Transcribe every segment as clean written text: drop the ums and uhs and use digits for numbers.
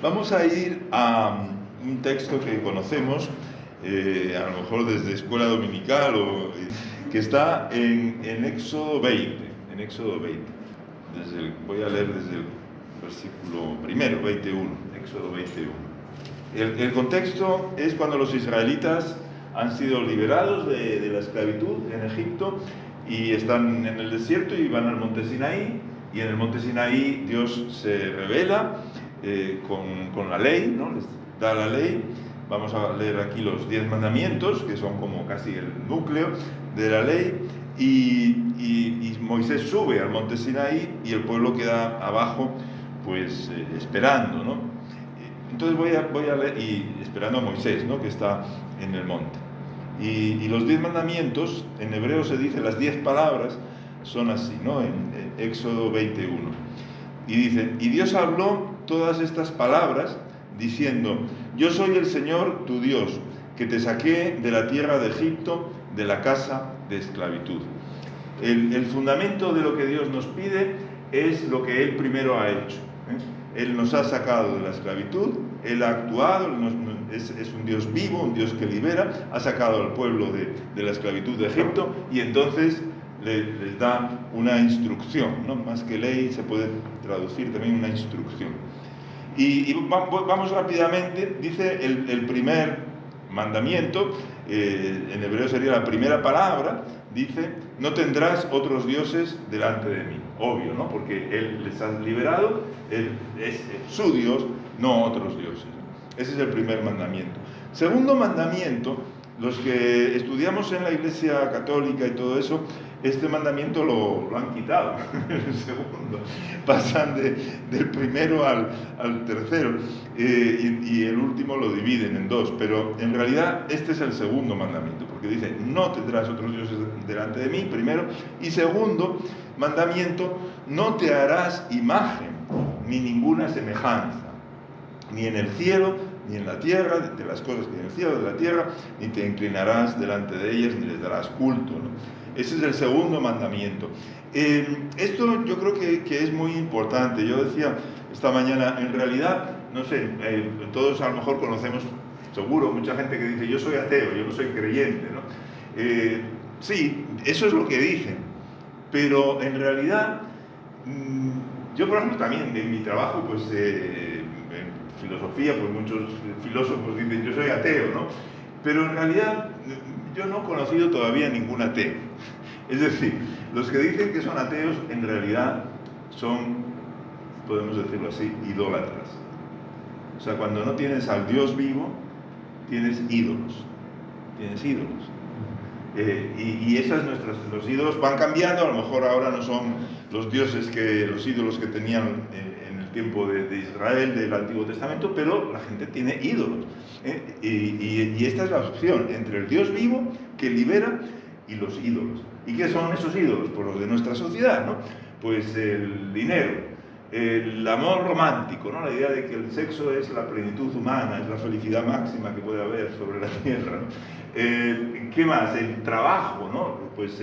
Vamos a ir a un texto que conocemos, a lo mejor desde escuela dominical, que está en Éxodo 20. En Éxodo 20. Voy a leer desde el versículo primero, 21. Éxodo 21. El contexto es cuando los israelitas han sido liberados de la esclavitud en Egipto y están en el desierto y van al monte Sinaí, y en el monte Sinaí Dios se revela con la ley, ¿no? Les da la ley. Vamos a leer aquí los 10 mandamientos, que son como casi el núcleo de la ley, y Moisés sube al monte Sinaí y el pueblo queda abajo, pues esperando, ¿no? Entonces voy a leer, y esperando a Moisés, ¿no? Que está en el monte. Y los 10 mandamientos, en hebreo se dice, las 10 palabras son así, ¿no? En Éxodo 21. Y dice, y Dios habló todas estas palabras diciendo, yo soy el Señor tu Dios, que te saqué de la tierra de Egipto, de la casa de esclavitud. El fundamento de lo que Dios nos pide es lo que Él primero ha hecho, ¿eh? Él nos ha sacado de la esclavitud, Él ha actuado, es un Dios vivo, un Dios que libera, ha sacado al pueblo de la esclavitud de Egipto, y entonces les da una instrucción, ¿no? Más que ley se puede traducir también una instrucción. Y vamos rápidamente, dice el primer mandamiento, en hebreo sería la primera palabra, dice, no tendrás otros dioses delante de mí. Obvio, ¿no? Porque Él les ha liberado, Él es su Dios, no otros dioses. Ese es el primer mandamiento. Segundo mandamiento, los que estudiamos en la Iglesia Católica y todo eso, este mandamiento lo han quitado, el segundo. Pasan del primero al tercero, y el último lo dividen en dos. Pero en realidad este es el segundo mandamiento, porque dice, no tendrás otros dioses delante de mí, primero. Y segundo mandamiento, no te harás imagen ni ninguna semejanza, ni en el cielo, ni en la tierra, de las cosas que hay en el cielo, de la tierra, ni te inclinarás delante de ellas, ni les darás culto, ¿no? Ese es el segundo mandamiento. Esto yo creo que es muy importante. Yo decía esta mañana, en realidad, no sé, todos a lo mejor conocemos, seguro, mucha gente que dice, yo soy ateo, yo no soy creyente, ¿no? Sí, eso es lo que dicen, pero en realidad, yo por ejemplo también en mi trabajo, pues en filosofía, pues muchos filósofos dicen, yo soy ateo, ¿no? Pero en realidad yo no he conocido todavía ningún ateo. Es decir, los que dicen que son ateos en realidad son, podemos decirlo así, idólatras. O sea, cuando no tienes al Dios vivo, tienes ídolos. Tienes ídolos. Y esas los ídolos van cambiando. A lo mejor ahora no son los ídolos que tenían en el tiempo de Israel, del Antiguo Testamento, pero la gente tiene ídolos. Y esta es la opción entre el Dios vivo que libera y los ídolos. ¿Y qué son esos ídolos? Pues los de nuestra sociedad, ¿no? Pues el dinero, el amor romántico, ¿no? La idea de que el sexo es la plenitud humana, es la felicidad máxima que puede haber sobre la tierra, ¿no? ¿Qué más? El trabajo, ¿no? Pues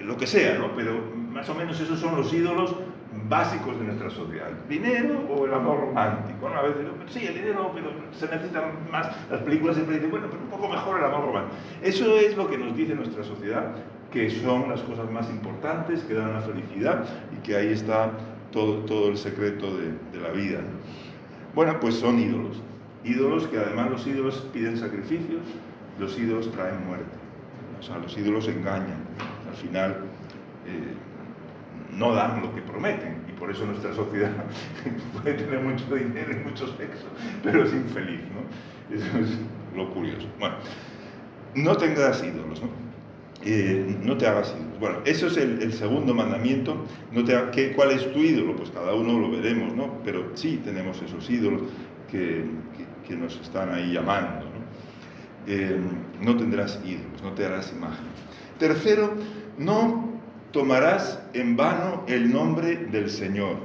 lo que sea, ¿no? Pero más o menos esos son los ídolos básicos de nuestra sociedad. El dinero o el amor romántico, ¿no? A veces, sí, el dinero, pero se necesitan más. Las películas siempre dicen, bueno, pero un poco mejor el amor romántico. Eso es lo que nos dice nuestra sociedad, que son las cosas más importantes, que dan la felicidad, y que ahí está todo el secreto de la vida, ¿no? Bueno, pues son ídolos. Ídolos que además los ídolos piden sacrificios, los ídolos traen muerte. O sea, los ídolos engañan. Al final no dan lo que prometen, y por eso nuestra sociedad puede tener mucho dinero y mucho sexo, pero es infeliz, ¿no? Eso es lo curioso. Bueno, no tengas ídolos, ¿no? No te hagas ídolos. Bueno, eso es el segundo mandamiento. ¿Cuál es tu ídolo? Pues cada uno lo veremos, ¿no? Pero sí tenemos esos ídolos que nos están ahí llamando, ¿no? No tendrás ídolos, no te harás imagen. Tercero, no tomarás en vano el nombre del Señor,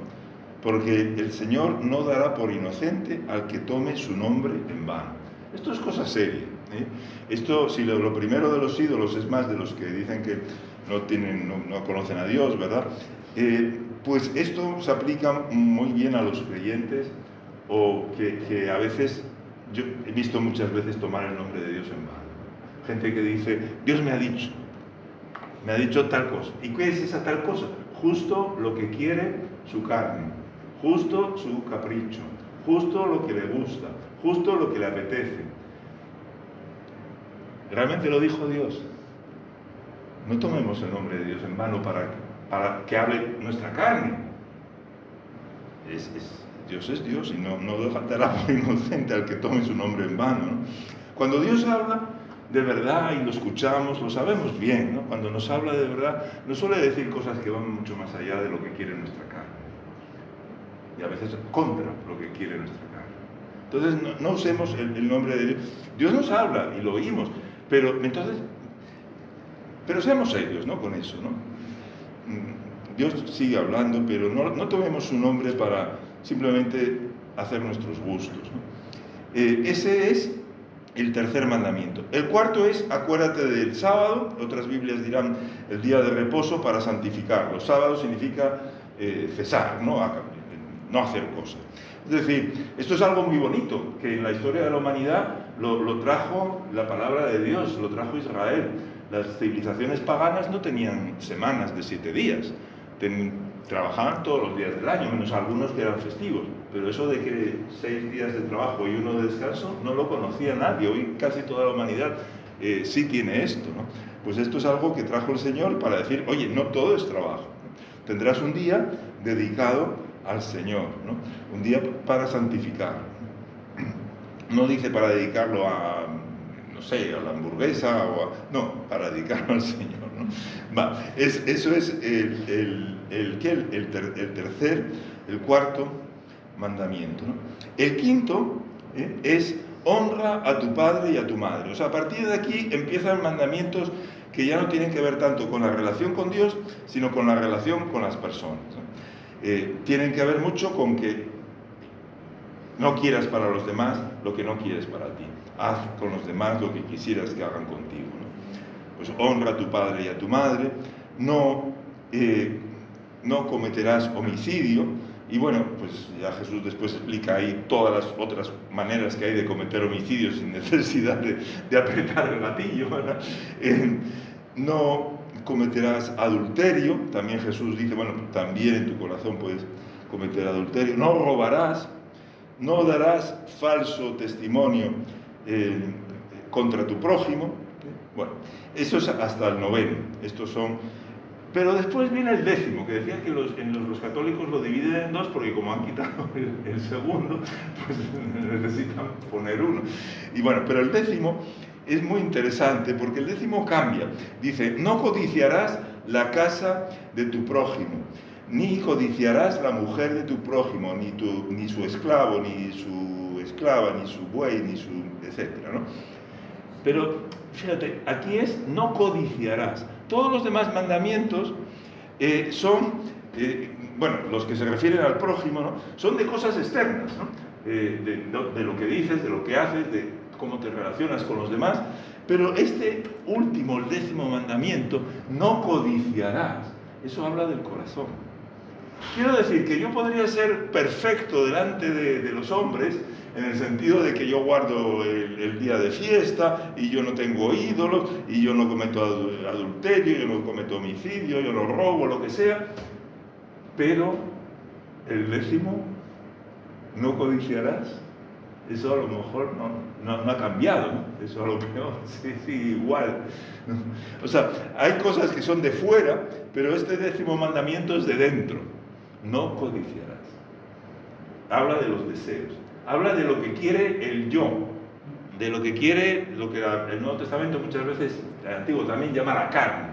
porque el Señor no dará por inocente al que tome su nombre en vano. Esto es cosa seria, ¿eh? Esto, si lo primero de los ídolos es más de los que dicen que no conocen a Dios, ¿verdad? Pues esto se aplica muy bien a los creyentes, o que a veces, yo he visto muchas veces tomar el nombre de Dios en vano. Gente que dice, Dios me ha dicho tal cosa. ¿Y qué es esa tal cosa? Justo lo que quiere su carne, justo su capricho, justo lo que le gusta, justo lo que le apetece. ¿Realmente lo dijo Dios? No tomemos el nombre de Dios en vano para que hable nuestra carne. Dios es Dios y no debe faltar algo inocente al que tome su nombre en vano, ¿no? Cuando Dios habla de verdad y lo escuchamos, lo sabemos bien, ¿no? Cuando nos habla de verdad, nos suele decir cosas que van mucho más allá de lo que quiere nuestra carne. Y a veces contra lo que quiere nuestra carne. Entonces no usemos el nombre de Dios. Dios nos habla y lo oímos, pero seamos serios, ¿no? Con eso, ¿no? Dios sigue hablando, pero no tomemos su nombre para simplemente hacer nuestros gustos, ¿no? Ese es el tercer mandamiento. El cuarto es, acuérdate del sábado. Otras Biblias dirán el día de reposo para santificarlo. Sábado significa cesar, no hacer cosas. Es decir, esto es algo muy bonito, que en la historia de la humanidad lo trajo la palabra de Dios, lo trajo Israel. Las civilizaciones paganas no tenían semanas de 7 días, trabajaban todos los días del año, menos algunos que eran festivos, pero eso de que 6 días de trabajo y 1 de descanso no lo conocía nadie. Hoy casi toda la humanidad sí tiene esto, ¿no? Pues esto es algo que trajo el Señor para decir, oye, no todo es trabajo, ¿no? Tendrás un día dedicado al Señor, ¿no? Un día para santificar. No dice para dedicarlo a, no sé, a la hamburguesa no, para dedicarlo al Señor, ¿no? Eso es el cuarto mandamiento, ¿no? El quinto es honra a tu padre y a tu madre. O sea, a partir de aquí empiezan mandamientos que ya no tienen que ver tanto con la relación con Dios, sino con la relación con las personas, ¿no? Tienen que ver mucho con que no quieras para los demás lo que no quieres para ti. Haz con los demás lo que quisieras que hagan contigo, ¿no? Pues honra a tu padre y a tu madre. No cometerás homicidio. Y bueno, pues ya Jesús después explica ahí todas las otras maneras que hay de cometer homicidio sin necesidad de apretar el gatillo, ¿verdad? No cometerás adulterio. También Jesús dice, bueno, también en tu corazón puedes cometer adulterio. No robarás. No darás falso testimonio contra tu prójimo. Bueno, eso es hasta el 9. Estos son... Pero después viene el 10, que decía que los católicos lo dividen en 2, porque como han quitado el segundo, pues necesitan poner 1. Y bueno, pero el 10 es muy interesante, porque el 10 cambia. Dice, no codiciarás la casa de tu prójimo, ni codiciarás la mujer de tu prójimo, ni su esclavo, ni su esclava, ni su buey, ni su... etcétera, ¿no? Pero, fíjate, aquí es no codiciarás. Todos los demás mandamientos son, bueno, los que se refieren al prójimo, ¿no? Son de cosas externas, ¿no? De lo que dices, de lo que haces, de cómo te relacionas con los demás. Pero este último, el 10º mandamiento, no codiciarás, eso habla del corazón. Quiero decir que yo podría ser perfecto delante de los hombres, en el sentido de que yo guardo el día de fiesta, y yo no tengo ídolos, y yo no cometo adulterio, yo no cometo homicidio, yo no robo, lo que sea, pero el 10, no codiciarás, eso a lo mejor no ha cambiado, ¿no? Eso a lo mejor sí, igual, ¿no? O sea, hay cosas que son de fuera, pero este 10º mandamiento es de dentro. No codiciarás. Habla de los deseos. Habla de lo que quiere el yo. De lo que quiere, lo que el Nuevo Testamento muchas veces, el Antiguo también llama la carne.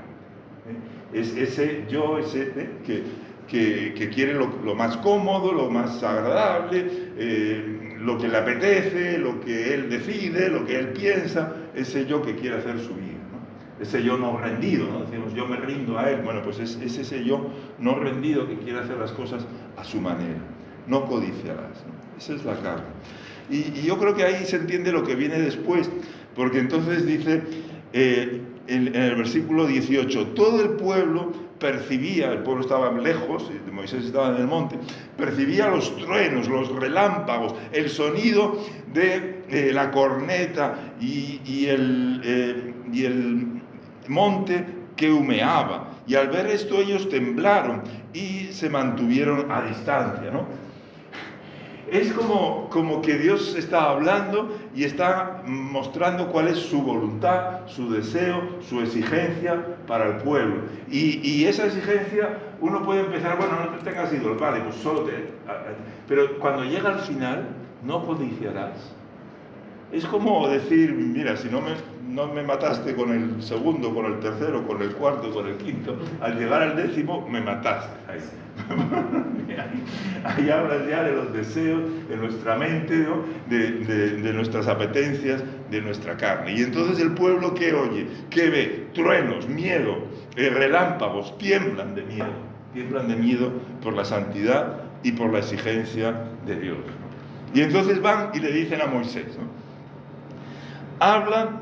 Es ese yo, que quiere lo más cómodo, lo más agradable, lo que le apetece, lo que él decide, lo que él piensa, ese yo que quiere hacer su vida, ¿no? Ese yo no rendido, ¿no? Decimos, yo me rindo a él. Bueno, pues es ese yo no rendido que quiere hacer las cosas a su manera. No codiciarás, ¿no? Esa es la carne. Y yo creo que ahí se entiende lo que viene después, porque entonces dice en el versículo 18, todo el pueblo percibía, el pueblo estaba lejos, Moisés estaba en el monte, percibía los truenos, los relámpagos, el sonido de la corneta y el monte que humeaba. Y al ver esto ellos temblaron y se mantuvieron a distancia, ¿no? Es como que Dios está hablando y está mostrando cuál es su voluntad, su deseo, su exigencia para el pueblo. Y esa exigencia, uno puede empezar, bueno, no te tengas ídolos, vale, pues solo pero cuando llega al final, no codiciarás. Es como decir, mira, si no me mataste con el segundo, con el tercero, con el cuarto, con el quinto, al llegar al 10º me mataste. Ahí hablas ya de los deseos de nuestra mente, ¿no? de nuestras apetencias, de nuestra carne. Y entonces el pueblo, ¿qué oye? ¿Qué ve? Truenos, miedo, relámpagos, tiemblan de miedo por la santidad y por la exigencia de Dios. Y entonces van y le dicen a Moisés, ¿no? Habla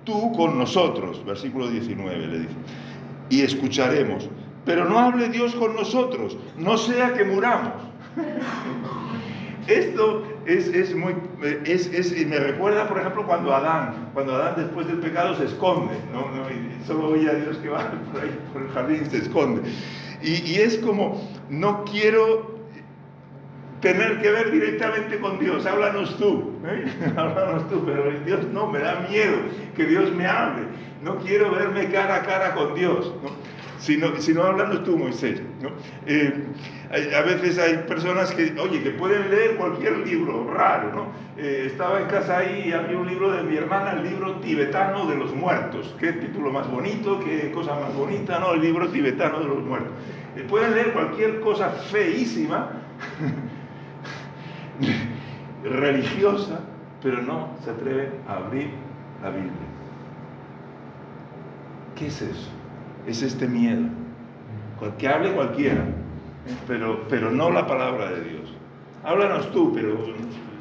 tú con nosotros, versículo 19 le dice, y escucharemos, pero no hable Dios con nosotros, no sea que muramos. Esto me recuerda, por ejemplo, cuando Adán después del pecado se esconde, ¿no? Y solo oye a Dios que va por ahí, por el jardín, y se esconde. Y es como, no quiero tener que ver directamente con Dios, háblanos tú, háblanos tú, pero Dios no, me da miedo que Dios me hable, no quiero verme cara a cara con Dios, ¿no? Sino háblanos tú, Moisés, ¿no? A veces hay personas que pueden leer cualquier libro raro, ¿no? Estaba en casa ahí y había un libro de mi hermana, el libro tibetano de los muertos. Qué título más bonito, qué cosa más bonita, ¿no? El libro tibetano de los muertos. Pueden leer cualquier cosa feísima, religiosa, pero no se atreven a abrir la Biblia. ¿Qué es eso? Es este miedo. Que hable cualquiera, pero no la palabra de Dios. Háblanos tú, pero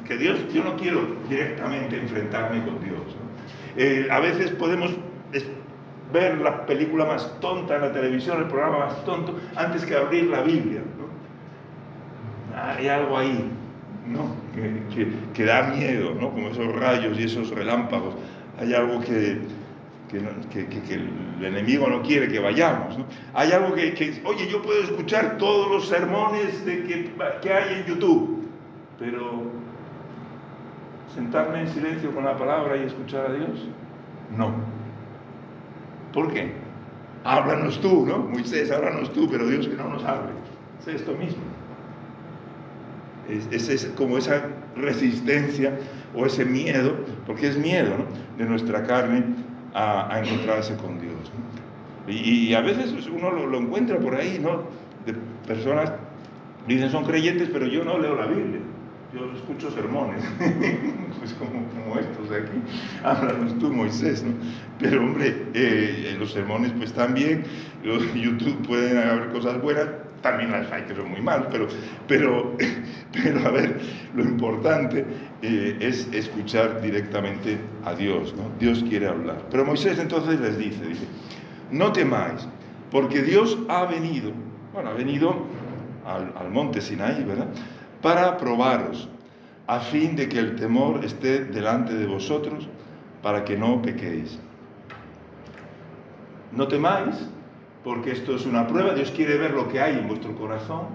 que Dios, yo no quiero directamente enfrentarme con Dios, ¿no? A veces podemos ver la película más tonta en la televisión, el programa más tonto, antes que abrir la Biblia, ¿no? Hay algo ahí, ¿no? que da miedo, ¿no? Como esos rayos y esos relámpagos. Hay algo que el enemigo no quiere que vayamos, ¿no? Hay algo oye, yo puedo escuchar todos los sermones que hay en YouTube, pero sentarme en silencio con la palabra y escuchar a Dios, no. ¿Por qué? Háblanos tú, ¿no? Moisés, háblanos tú, pero Dios que no nos hable. Es esto mismo. Es como esa resistencia o ese miedo, porque es miedo, ¿no? De nuestra carne a encontrarse con Dios, ¿no? Y a veces uno lo encuentra por ahí, ¿no? De personas que dicen son creyentes, pero yo no leo la Biblia, yo escucho sermones, pues como estos de aquí, háblanos tú, Moisés, ¿no? Pero hombre, los sermones pues también, los YouTube pueden haber cosas buenas, también las hay que son muy malas, pero a ver, lo importante es escuchar directamente a Dios, ¿no? Dios quiere hablar. Pero Moisés entonces les dice, no temáis, porque Dios ha venido al monte Sinaí, ¿verdad?, para probaros, a fin de que el temor esté delante de vosotros, para que no pequéis. No temáis, porque esto es una prueba, Dios quiere ver lo que hay en vuestro corazón,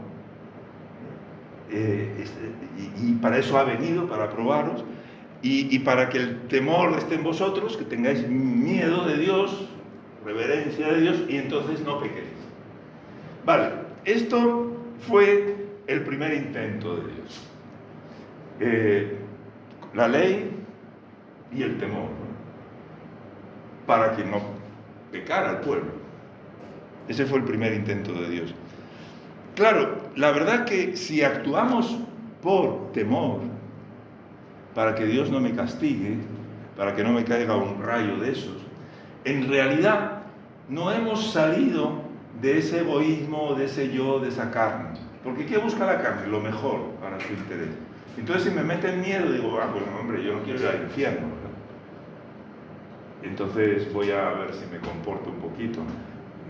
y para eso ha venido, para probaros, y para que el temor esté en vosotros, que tengáis miedo de Dios, reverencia de Dios, y entonces no pequéis. Vale, esto fue el primer intento de Dios. La ley y el temor, ¿no? Para que no pecara el pueblo. Ese fue el primer intento de Dios. Claro, la verdad que si actuamos por temor, para que Dios no me castigue, para que no me caiga un rayo de esos, en realidad no hemos salido de ese egoísmo, de ese yo, de esa carne. Porque ¿qué busca la carne? Lo mejor para su interés. Entonces si me meten miedo, digo, pues hombre, yo no quiero ir al infierno, ¿verdad? Entonces voy a ver si me comporto un poquito, ¿no?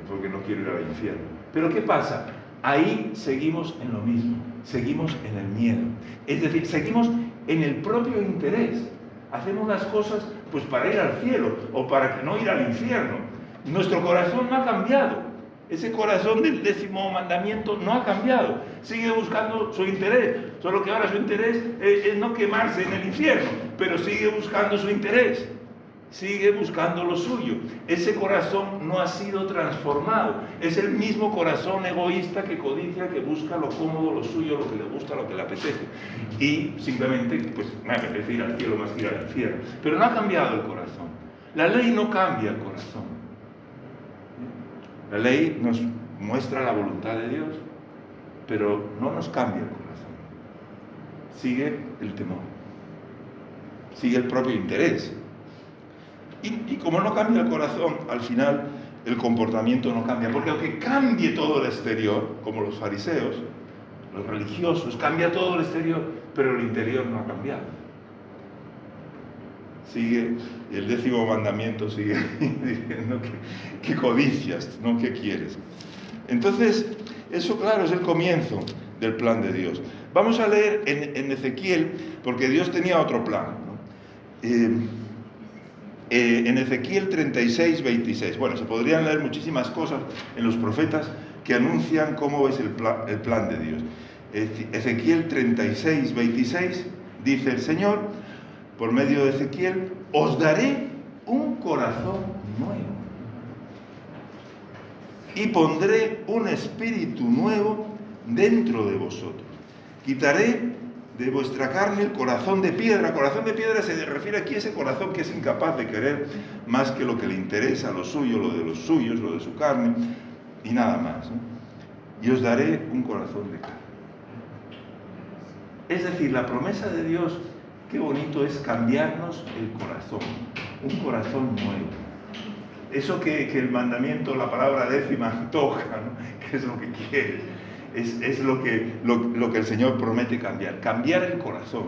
porque no quiero ir al infierno. Pero ¿qué pasa? Ahí seguimos en lo mismo, seguimos en el miedo. Es decir, seguimos en el propio interés. Hacemos las cosas pues para ir al cielo o para no ir al infierno. Nuestro corazón no ha cambiado. Ese corazón del 10º mandamiento no ha cambiado. Sigue buscando su interés. Solo que ahora su interés es no quemarse en el infierno, pero sigue buscando su interés. Sigue buscando lo suyo. Ese corazón no ha sido transformado. Es el mismo corazón egoísta que codicia, que busca lo cómodo, lo suyo, lo que le gusta, lo que le apetece. Y simplemente, pues me apetece ir al cielo más que ir al infierno. Pero no ha cambiado el corazón. La ley no cambia el corazón. La ley nos muestra la voluntad de Dios, pero no nos cambia el corazón. Sigue el temor. Sigue el propio interés. Y como no cambia el corazón, al final el comportamiento no cambia. Porque aunque cambie todo el exterior, como los fariseos, los religiosos, cambia todo el exterior, pero el interior no ha cambiado. Sigue, el 10º mandamiento sigue diciendo que codicias, no que quieres. Entonces, eso claro es el comienzo del plan de Dios. Vamos a leer en Ezequiel, porque Dios tenía otro plan, ¿no? En Ezequiel 36, 26. Bueno, se podrían leer muchísimas cosas en los profetas que anuncian cómo es el plan de Dios. Ezequiel 36, 26 dice el Señor, por medio de Ezequiel, os daré un corazón nuevo y pondré un espíritu nuevo dentro de vosotros. Quitaré de vuestra carne el corazón de piedra. Corazón de piedra se refiere aquí a ese corazón que es incapaz de querer más que lo que le interesa, lo suyo, lo de los suyos, lo de su carne, y nada más, ¿no? Y os daré un corazón de carne. Es decir, la promesa de Dios, qué bonito es cambiarnos el corazón, un corazón nuevo. Eso que el mandamiento, la palabra 10ª toca, ¿no? Que es lo que quiere, es lo que el Señor promete cambiar. Cambiar el corazón,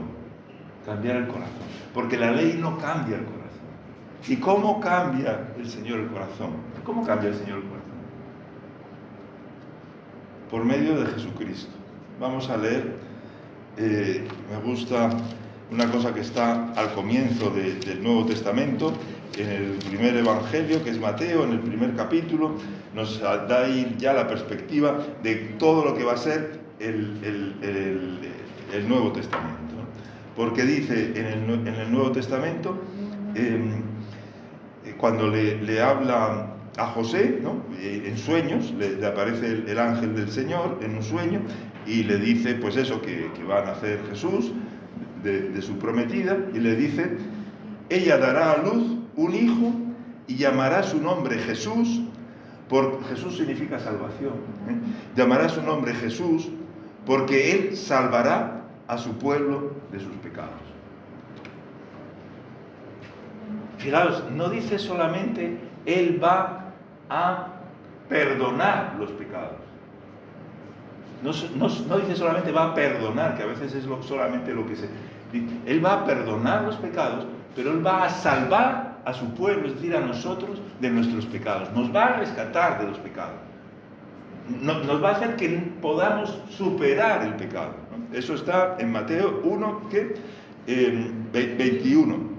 porque la ley no cambia el corazón. ¿Y cómo cambia el Señor el corazón? ¿Cómo cambia el Señor el corazón? Por medio de Jesucristo. Vamos a leer, me gusta una cosa que está al comienzo del Nuevo Testamento, en el primer Evangelio, que es Mateo, en el primer capítulo, nos da ahí ya la perspectiva de todo lo que va a ser el Nuevo Testamento, ¿no? Porque dice en el Nuevo Testamento, cuando le habla a José, ¿no? En sueños, le aparece el ángel del Señor en un sueño y le dice, pues eso, que va a nacer Jesús, de su prometida, y le dice, ella dará a luz un hijo y llamará su nombre Jesús, porque Jesús significa salvación, ¿eh? Llamará su nombre Jesús, porque él salvará a su pueblo de sus pecados. Fijaos, no dice solamente él va a perdonar los pecados. No dice solamente va a perdonar, que a veces es solamente lo que se dice. Él va a perdonar los pecados, pero él va a salvar a su pueblo, es decir, a nosotros, de nuestros pecados. Nos va a rescatar de los pecados. Nos va a hacer que podamos superar el pecado, ¿no? Eso está en Mateo 1, 21, ¿no?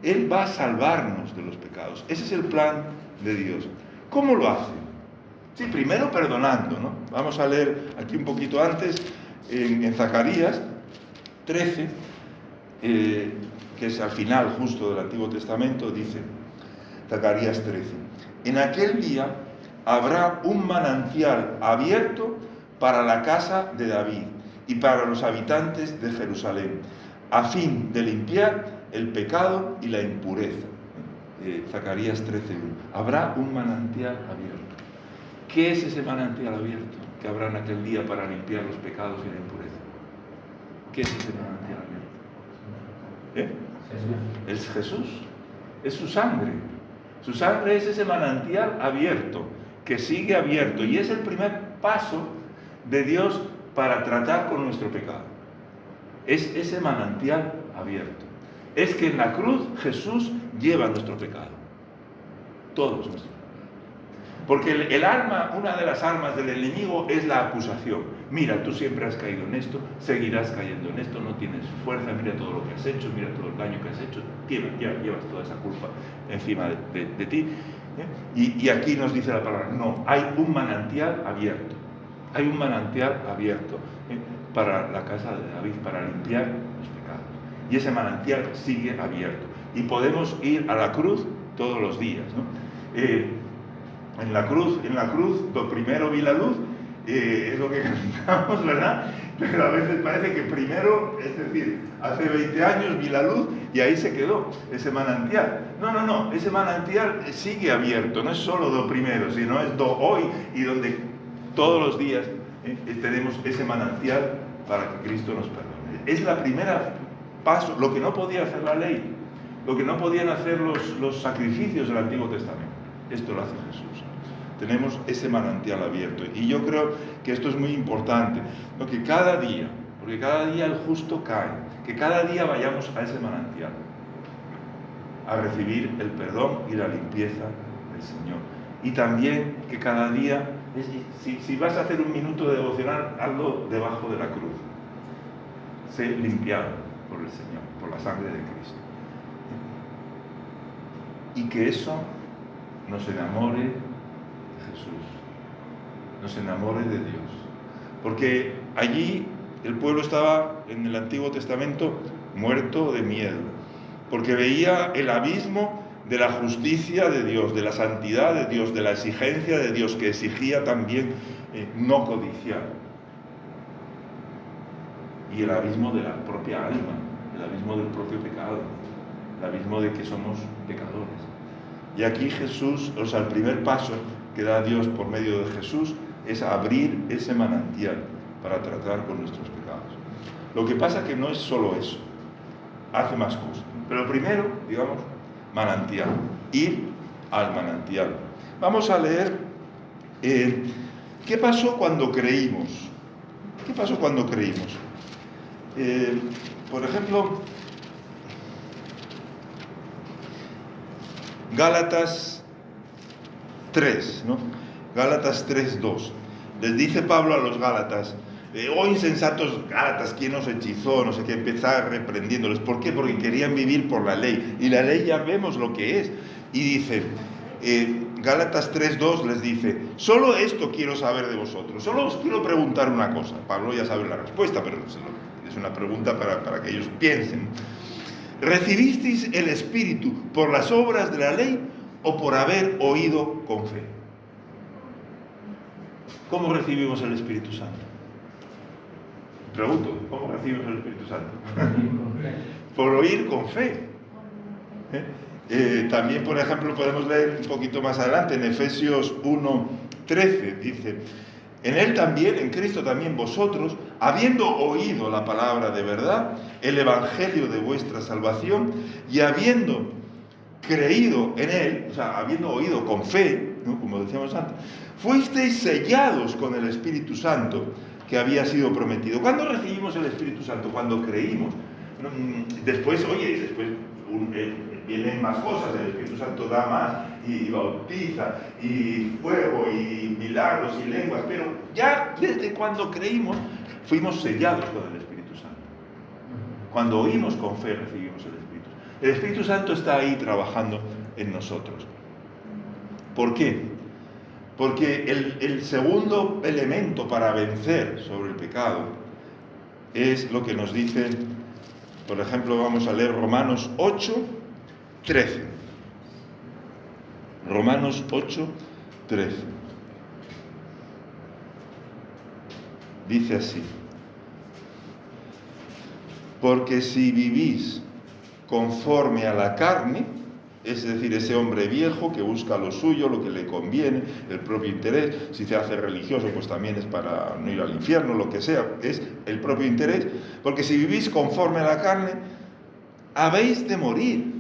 Él va a salvarnos de los pecados. Ese es el plan de Dios. ¿Cómo lo hace? Sí, primero perdonando, ¿no? Vamos a leer aquí un poquito antes, en Zacarías 13, que es al final justo del Antiguo Testamento, dice Zacarías 13, en aquel día habrá un manantial abierto para la casa de David y para los habitantes de Jerusalén, a fin de limpiar el pecado y la impureza. Zacarías 13:1. Habrá un manantial abierto. ¿Qué es ese manantial abierto que habrá en aquel día para limpiar los pecados y la impureza? ¿Qué es ese manantial abierto? Es Jesús, es su sangre. Su sangre es ese manantial abierto, que sigue abierto, y es el primer paso de Dios para tratar con nuestro pecado. Es ese manantial abierto. Es que en la cruz Jesús lleva nuestro pecado, todos nuestros pecados. Porque el arma, una de las armas del enemigo es la acusación. Mira, tú siempre has caído en esto, seguirás cayendo en esto, no tienes fuerza, mira todo lo que has hecho, mira todo el daño que has hecho, llevas toda esa culpa encima de ti. Y aquí nos dice la palabra, no, hay un manantial abierto. Hay un manantial abierto para la casa de David, para limpiar los pecados. Y ese manantial sigue abierto. Y podemos ir a la cruz todos los días, ¿no? En la cruz, lo primero vi la luz, es lo que cantamos, ¿verdad? Pero a veces parece que primero, es decir, hace 20 años vi la luz y ahí se quedó ese manantial. No, ese manantial sigue abierto, no es solo lo primero, sino es hoy y donde todos los días tenemos ese manantial para que Cristo nos perdone. Es la primera paso, lo que no podía hacer la ley, lo que no podían hacer los sacrificios del Antiguo Testamento. Esto lo hace Jesús. Tenemos ese manantial abierto. Y yo creo que esto es muy importante, ¿no? Que cada día, porque cada día el justo cae, que cada día vayamos a ese manantial, a recibir el perdón y la limpieza del Señor. Y también que cada día, si vas a hacer un minuto de devocional, hazlo debajo de la cruz. Sé limpiado por el Señor, por la sangre de Cristo. Y que eso nos enamore de Jesús, nos enamore de Dios. Porque allí el pueblo estaba, en el Antiguo Testamento, muerto de miedo, porque veía el abismo de la justicia de Dios, de la santidad de Dios, de la exigencia de Dios, que exigía también no codiciar. Y el abismo de la propia alma, el abismo del propio pecado, el abismo de que somos pecadores. Y aquí Jesús, o sea, el primer paso que da Dios por medio de Jesús es abrir ese manantial para tratar con nuestros pecados. Lo que pasa que no es solo eso, hace más cosas. Pero primero, digamos, manantial, ir al manantial. Vamos a leer ¿qué pasó cuando creímos? ¿Qué pasó cuando creímos? Por ejemplo, Gálatas 3, ¿no? Gálatas 3:2. Les dice Pablo a los Gálatas, oh insensatos Gálatas, ¿quién os hechizó? No sé qué, empezar reprendiéndoles. ¿Por qué? Porque querían vivir por la ley. Y la ley ya vemos lo que es. Y dice, Gálatas 3:2 les dice, solo esto quiero saber de vosotros. Solo os quiero preguntar una cosa. Pablo ya sabe la respuesta, pero es una pregunta para que ellos piensen. ¿Recibisteis el Espíritu por las obras de la ley o por haber oído con fe? ¿Cómo recibimos el Espíritu Santo? Pregunto, ¿cómo recibimos el Espíritu Santo? Por oír con fe. También, por ejemplo, podemos leer un poquito más adelante en Efesios 1:13, dice, en Él también, en Cristo también vosotros, habiendo oído la palabra de verdad, el evangelio de vuestra salvación, y habiendo creído en Él, o sea, habiendo oído con fe, ¿no? Como decíamos antes, fuisteis sellados con el Espíritu Santo que había sido prometido. ¿Cuándo recibimos el Espíritu Santo? Cuando creímos. Después, vienen más cosas, el Espíritu Santo da más, y bautiza, y fuego, y milagros, y lenguas, pero ya desde cuando creímos, fuimos sellados con el Espíritu Santo. Cuando oímos con fe, recibimos el Espíritu. El Espíritu Santo está ahí trabajando en nosotros. ¿Por qué? Porque el segundo elemento para vencer sobre el pecado es lo que nos dice, por ejemplo, vamos a leer Romanos 8:13. Romanos 8:13. Dice así: porque si vivís conforme a la carne, es decir, ese hombre viejo que busca lo suyo, lo que le conviene, el propio interés, si se hace religioso, pues también es para no ir al infierno, lo que sea, es el propio interés, porque si vivís conforme a la carne, habéis de morir.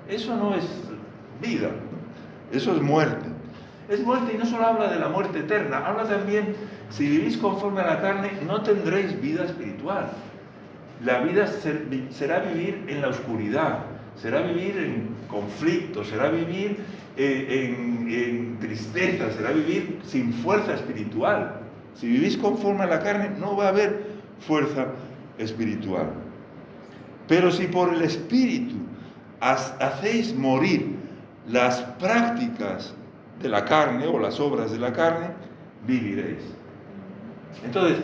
Eso no es vida, eso es muerte. Es muerte, y no solo habla de la muerte eterna, habla también, si vivís conforme a la carne, no tendréis vida espiritual. La vida será vivir en la oscuridad, será vivir en conflicto, será vivir en tristeza, será vivir sin fuerza espiritual. Si vivís conforme a la carne, no va a haber fuerza espiritual. Pero si por el Espíritu hacéis morir las prácticas de la carne o las obras de la carne, viviréis. Entonces,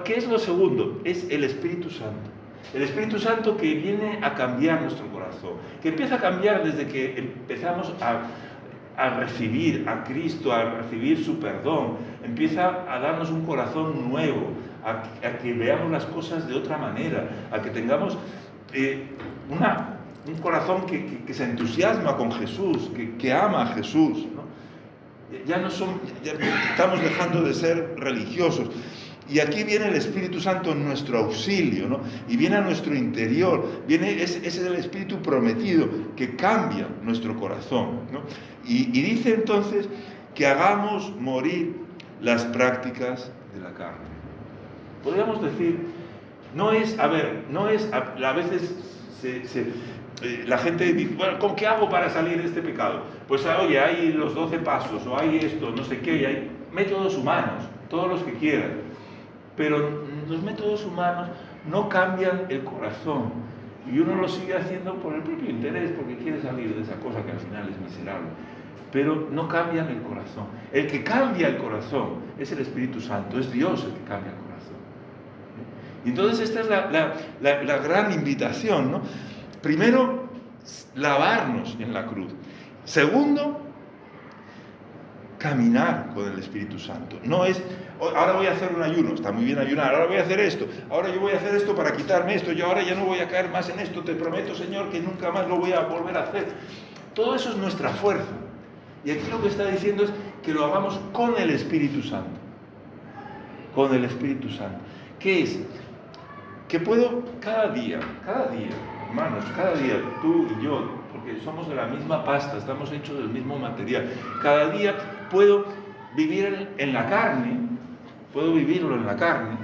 ¿qué es lo segundo? Es el Espíritu Santo. El Espíritu Santo que viene a cambiar nuestro corazón, que empieza a cambiar desde que empezamos a recibir a Cristo, a recibir su perdón, empieza a darnos un corazón nuevo, a que veamos las cosas de otra manera, a que tengamos un corazón que se entusiasma con Jesús, que ama a Jesús, ¿no? Ya estamos dejando de ser religiosos. Y aquí viene el Espíritu Santo en nuestro auxilio, ¿no? Y viene a nuestro interior, ese es el Espíritu prometido que cambia nuestro corazón, ¿no? Y dice entonces que hagamos morir las prácticas de la carne. Podríamos decir, a veces la gente dice, bueno, ¿con qué hago para salir de este pecado? Pues oye, hay los 12 pasos, o hay esto, no sé qué, hay métodos humanos, todos los que quieran. Pero los métodos humanos no cambian el corazón. Y uno lo sigue haciendo por el propio interés, porque quiere salir de esa cosa que al final es miserable. Pero no cambian el corazón. El que cambia el corazón es el Espíritu Santo, es Dios el que cambia el corazón. Y entonces esta es la gran invitación, ¿no? Primero, lavarnos en la cruz. Segundo, caminar con el Espíritu Santo. No es, ahora voy a hacer un ayuno, está muy bien ayunar, ahora voy a hacer esto, ahora yo voy a hacer esto para quitarme esto, yo ahora ya no voy a caer más en esto, te prometo, Señor, que nunca más lo voy a volver a hacer. Todo eso es nuestra fuerza. Y aquí lo que está diciendo es que lo hagamos con el Espíritu Santo. Con el Espíritu Santo. ¿Qué es? Que puedo cada día, hermanos, cada día, tú y yo, porque somos de la misma pasta, estamos hechos del mismo material, cada día puedo vivir en la carne, puedo vivirlo en la carne,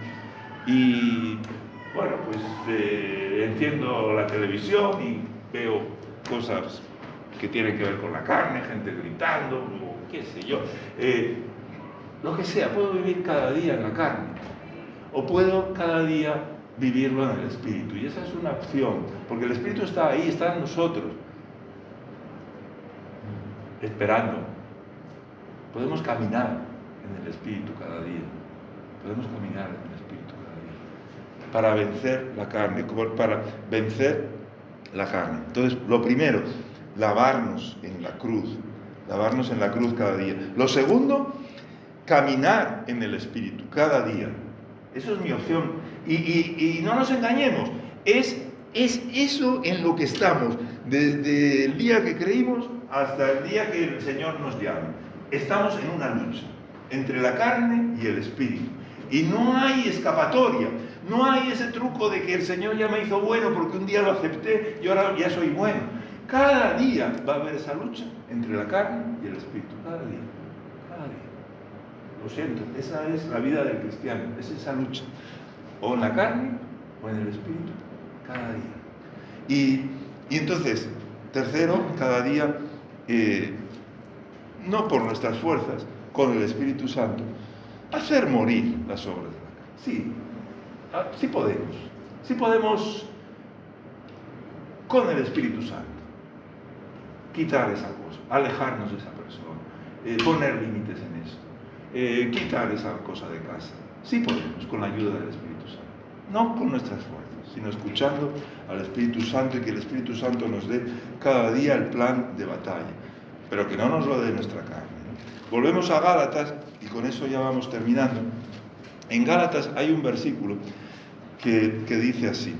y bueno, pues enciendo la televisión y veo cosas que tienen que ver con la carne, gente gritando, o qué sé yo, lo que sea, puedo vivir cada día en la carne, o puedo cada día vivirlo en el Espíritu, y esa es una opción, porque el Espíritu está ahí, está en nosotros, esperando. Podemos caminar en el Espíritu cada día, podemos caminar en el Espíritu cada día, para vencer la carne, para vencer la carne. Entonces, lo primero, lavarnos en la cruz cada día. Lo segundo, caminar en el Espíritu cada día. Eso es mi opción. Y no nos engañemos, es eso en lo que estamos, desde el día que creímos hasta el día que el Señor nos llame. Estamos en una lucha entre la carne y el Espíritu. Y no hay escapatoria, no hay ese truco de que el Señor ya me hizo bueno porque un día lo acepté y ahora ya soy bueno. Cada día va a haber esa lucha entre la carne y el Espíritu, cada día. Lo siento, esa es la vida del cristiano, es esa lucha, o en la carne o en el Espíritu, cada día. Y entonces, tercero, cada día, no por nuestras fuerzas, con el Espíritu Santo, hacer morir las obras de la carne. Sí podemos con el Espíritu Santo quitar esa cosa, alejarnos de esa persona, poner límites en esto, quitar esa cosa de casa. Sí podemos, con la ayuda del Espíritu Santo. No con nuestras fuerzas, sino escuchando al Espíritu Santo y que el Espíritu Santo nos dé cada día el plan de batalla, pero que no nos lo dé nuestra carne, ¿no? Volvemos a Gálatas y con eso ya vamos terminando. En Gálatas hay un versículo que dice así,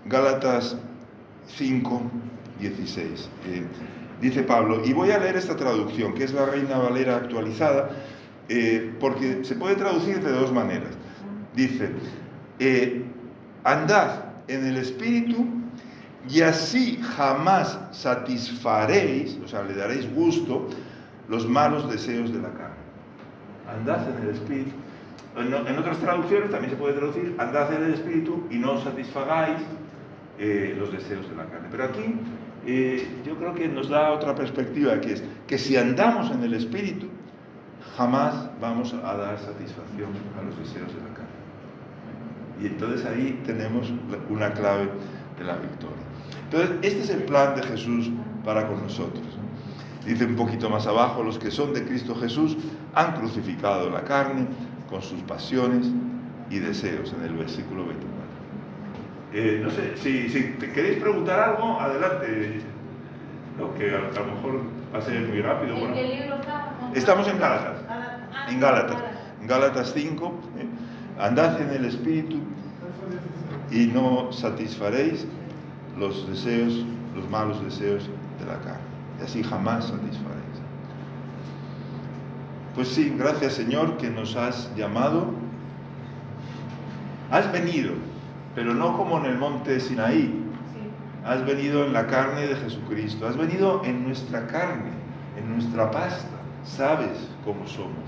Gálatas 5:16. Dice Pablo, y voy a leer esta traducción, que es la Reina Valera actualizada, porque se puede traducir de dos maneras. Dice, andad en el Espíritu y así jamás satisfaréis, o sea, le daréis gusto, los malos deseos de la carne. Andad en el Espíritu. En otras traducciones también se puede traducir, andad en el Espíritu y no satisfagáis los deseos de la carne. Pero aquí yo creo que nos da otra perspectiva, que es que si andamos en el Espíritu, jamás vamos a dar satisfacción a los deseos de la carne. Y entonces ahí tenemos una clave de la victoria. Entonces, este es el plan de Jesús para con nosotros. Dice un poquito más abajo: los que son de Cristo Jesús han crucificado la carne con sus pasiones y deseos, en el versículo 24. No sé, si te queréis preguntar algo, adelante. No, que a lo mejor pase muy rápido. Bueno, ¿En qué libro estamos en Gálatas. En Gálatas. En Gálatas 5. Andad en el Espíritu y no satisfaréis los deseos, los malos deseos de la carne. Y así jamás satisfaréis. Pues sí, gracias Señor que nos has llamado. Has venido, pero no como en el monte Sinaí. Has venido en la carne de Jesucristo. Has venido en nuestra carne, en nuestra pasta. Sabes cómo somos.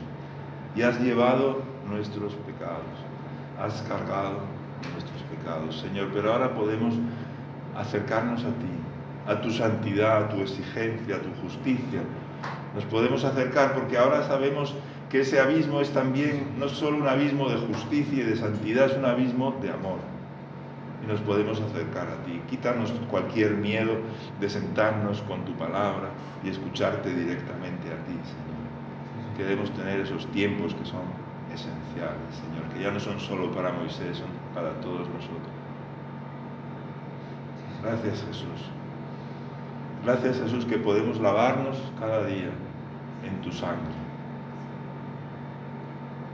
Y has llevado nuestros pecados. Has cargado nuestros pecados, Señor. Pero ahora podemos acercarnos a ti, a tu santidad, a tu exigencia, a tu justicia. Nos podemos acercar porque ahora sabemos que ese abismo es también no solo un abismo de justicia y de santidad, es un abismo de amor. Y nos podemos acercar a ti. Quítanos cualquier miedo de sentarnos con tu palabra y escucharte directamente a ti, Señor. Queremos tener esos tiempos que son esenciales, Señor, que ya no son solo para Moisés, son para todos nosotros. Gracias, Jesús. Gracias, Jesús, que podemos lavarnos cada día en tu sangre,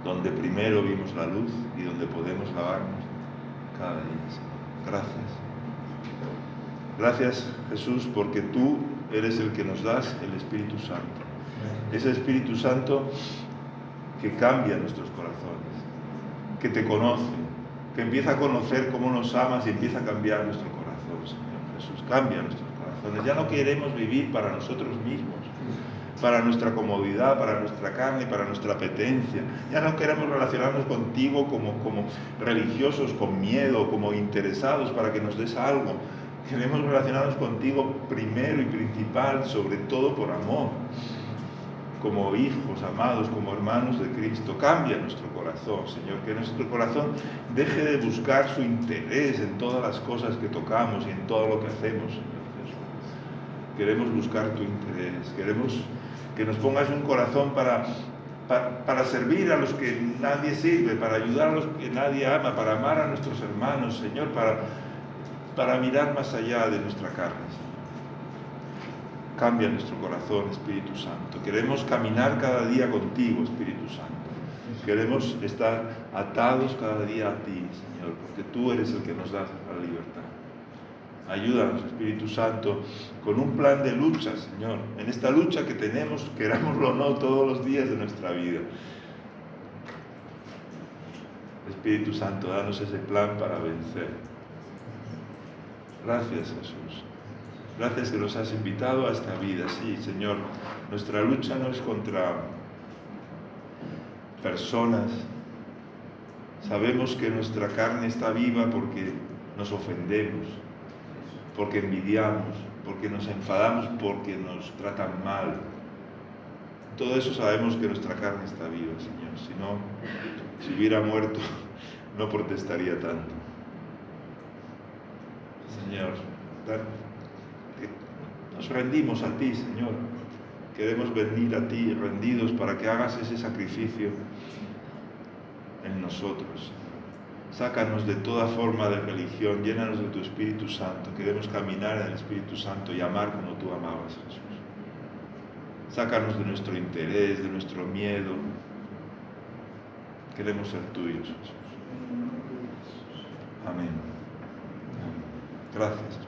donde primero vimos la luz y donde podemos lavarnos cada día, Señor. Gracias. Gracias, Jesús, porque tú eres el que nos das el Espíritu Santo. Ese Espíritu Santo que cambia nuestros corazones, que te conoce, que empieza a conocer cómo nos amas y empieza a cambiar nuestro corazón, Señor Jesús. Cambia nuestros corazones. Ya no queremos vivir para nosotros mismos, para nuestra comodidad, para nuestra carne, para nuestra apetencia. Ya no queremos relacionarnos contigo como religiosos, con miedo, como interesados para que nos des algo. Queremos relacionarnos contigo primero y principal, sobre todo por amor, como hijos amados, como hermanos de Cristo. Cambia nuestro corazón, Señor, que nuestro corazón deje de buscar su interés en todas las cosas que tocamos y en todo lo que hacemos, Señor Jesús. Queremos buscar tu interés, queremos que nos pongas un corazón para servir a los que nadie sirve, para ayudar a los que nadie ama, para amar a nuestros hermanos, Señor, para mirar más allá de nuestra carne, Señor. Cambia nuestro corazón, Espíritu Santo. Queremos caminar cada día contigo, Espíritu Santo. Queremos estar atados cada día a ti, Señor, porque tú eres el que nos da la libertad. Ayúdanos, Espíritu Santo, con un plan de lucha, Señor, en esta lucha que tenemos, querámoslo o no, todos los días de nuestra vida. Espíritu Santo, danos ese plan para vencer. Gracias, Jesús. Gracias que nos has invitado a esta vida. Sí, Señor, nuestra lucha no es contra personas. Sabemos que nuestra carne está viva porque nos ofendemos, porque envidiamos, porque nos enfadamos, porque nos tratan mal. Todo eso sabemos que nuestra carne está viva, Señor. Si no, si hubiera muerto, no protestaría tanto. Señor, nos rendimos a ti, Señor. Queremos venir a ti rendidos para que hagas ese sacrificio en nosotros. Sácanos de toda forma de religión, llénanos de tu Espíritu Santo. Queremos caminar en el Espíritu Santo y amar como tú amabas, Jesús. Sácanos de nuestro interés, de nuestro miedo. Queremos ser tuyos, Jesús. Amén. Gracias.